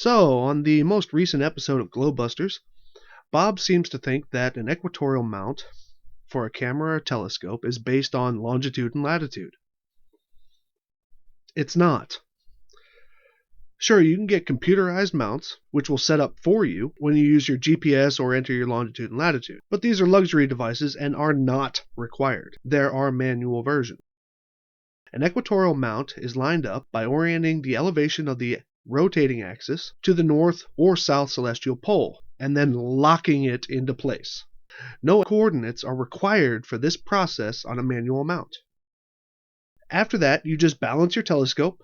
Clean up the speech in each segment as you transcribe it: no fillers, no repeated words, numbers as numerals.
So, on the most recent episode of Globebusters, Bob seems to think that an equatorial mount for a camera or telescope is based on longitude and latitude. It's not. Sure, you can get computerized mounts, which will set up for you when you use your GPS or enter your longitude and latitude. But these are luxury devices and are not required. There are manual versions. An equatorial mount is lined up by orienting the elevation of the rotating axis to the north or south celestial pole, and then locking it into place. No coordinates are required for this process on a manual mount. After that, you just balance your telescope,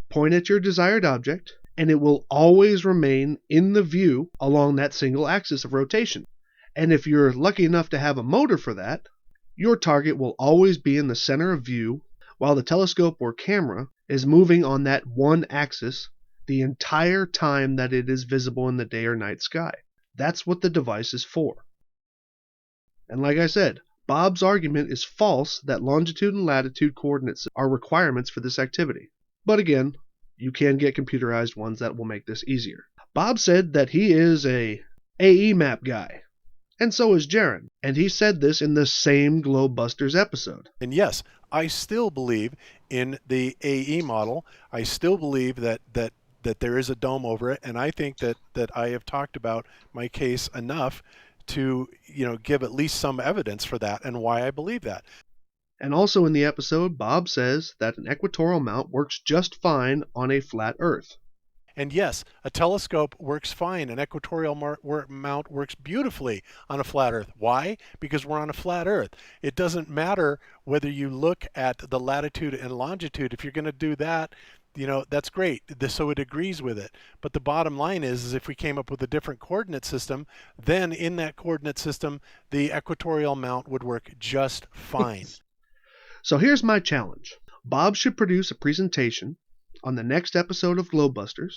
point at your desired object, and it will always remain in the view along that single axis of rotation. And if you're lucky enough to have a motor for that, your target will always be in the center of view while the telescope or camera is moving on that one axis the entire time that it is visible in the day or night sky. That's what the device is for. And like I said, Bob's argument is false that longitude and latitude coordinates are requirements for this activity. But again, you can get computerized ones that will make this easier. Bob said that he is a AE map guy, and so is Jaron, and he said this in the same Globebusters episode. And yes, I still believe in the AE model. I still believe that there is a dome over it, and I think that I have talked about my case enough to give at least some evidence for that and why I believe that. And also in the episode, Bob says that an equatorial mount works just fine on a flat Earth. And yes, a telescope works fine. An equatorial mount works beautifully on a flat Earth. Why? Because we're on a flat Earth. It doesn't matter whether you look at the latitude and longitude. If you're going to do that, that's great. So it agrees with it. But the bottom line is if we came up with a different coordinate system, then in that coordinate system, the equatorial mount would work just fine. So here's my challenge. Bob should produce a presentation on the next episode of Globebusters,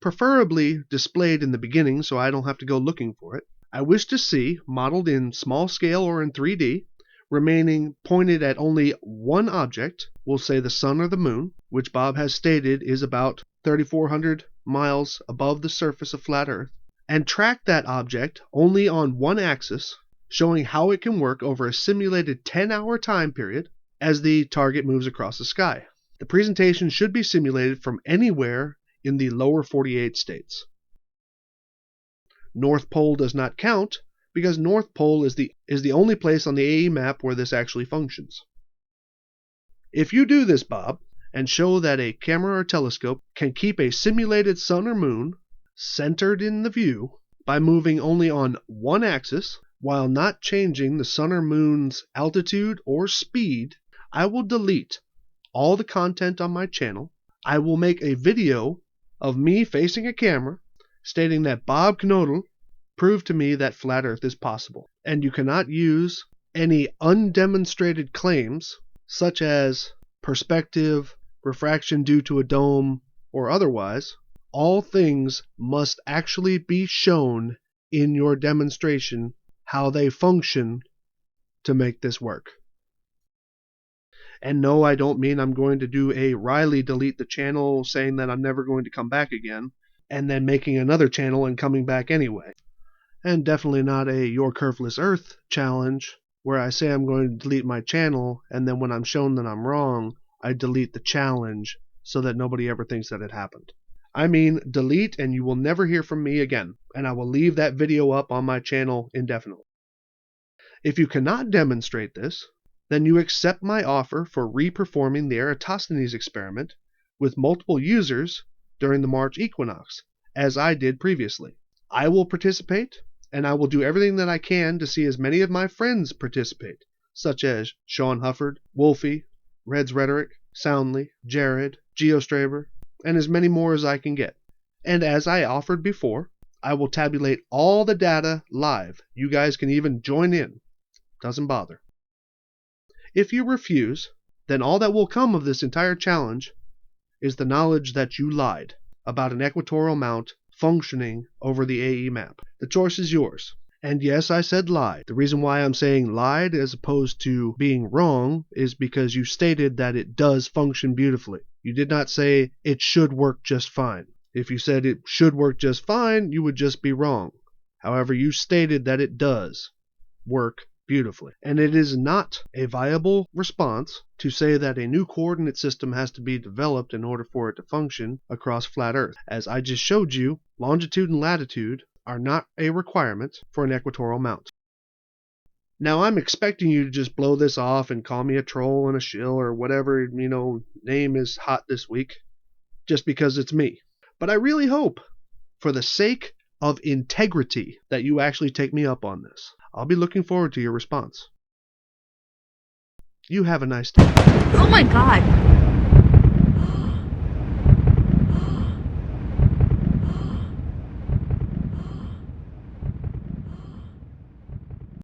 preferably displayed in the beginning so I don't have to go looking for it. I wish to see, modeled in small scale or in 3D, remaining pointed at only one object, we'll say the sun or the moon, which Bob has stated is about 3,400 miles above the surface of flat Earth, and track that object only on one axis, showing how it can work over a simulated 10-hour time period as the target moves across the sky. The presentation should be simulated from anywhere in the lower 48 states. North Pole does not count because North Pole is the only place on the AE map where this actually functions. If you do this, Bob, and show that a camera or telescope can keep a simulated sun or moon centered in the view by moving only on one axis while not changing the sun or moon's altitude or speed, I will delete all the content on my channel. I will make a video of me facing a camera stating that Bob Knodel proved to me that flat Earth is possible. And you cannot use any undemonstrated claims such as perspective, refraction due to a dome, or otherwise. All things must actually be shown in your demonstration how they function to make this work. And no, I don't mean I'm going to do a Riley delete the channel saying that I'm never going to come back again, and then making another channel and coming back anyway. And definitely not a Your Curveless Earth challenge, where I say I'm going to delete my channel, and then when I'm shown that I'm wrong, I delete the challenge so that nobody ever thinks that it happened. I mean, delete and you will never hear from me again, and I will leave that video up on my channel indefinitely. If you cannot demonstrate this, then you accept my offer for reperforming the Eratosthenes experiment with multiple users during the March equinox, as I did previously. I will participate, and I will do everything that I can to see as many of my friends participate, such as Sean Hufford, Wolfie, Red's Rhetoric, Soundly, Jared, GeoStraber, and as many more as I can get. And as I offered before, I will tabulate all the data live. You guys can even join in. Doesn't bother. If you refuse, then all that will come of this entire challenge is the knowledge that you lied about an equatorial mount functioning over the AE map. The choice is yours. And yes, I said lied. The reason why I'm saying lied as opposed to being wrong is because you stated that it does function beautifully. You did not say it should work just fine. If you said it should work just fine, you would just be wrong. However, you stated that it does work beautifully. And it is not a viable response to say that a new coordinate system has to be developed in order for it to function across flat Earth. As I just showed you, longitude and latitude are not a requirement for an equatorial mount. Now, I'm expecting you to just blow this off and call me a troll and a shill or whatever, name is hot this week, just because it's me. But I really hope, for the sake of integrity, that you actually take me up on this. I'll be looking forward to your response. You have a nice day. Oh my God.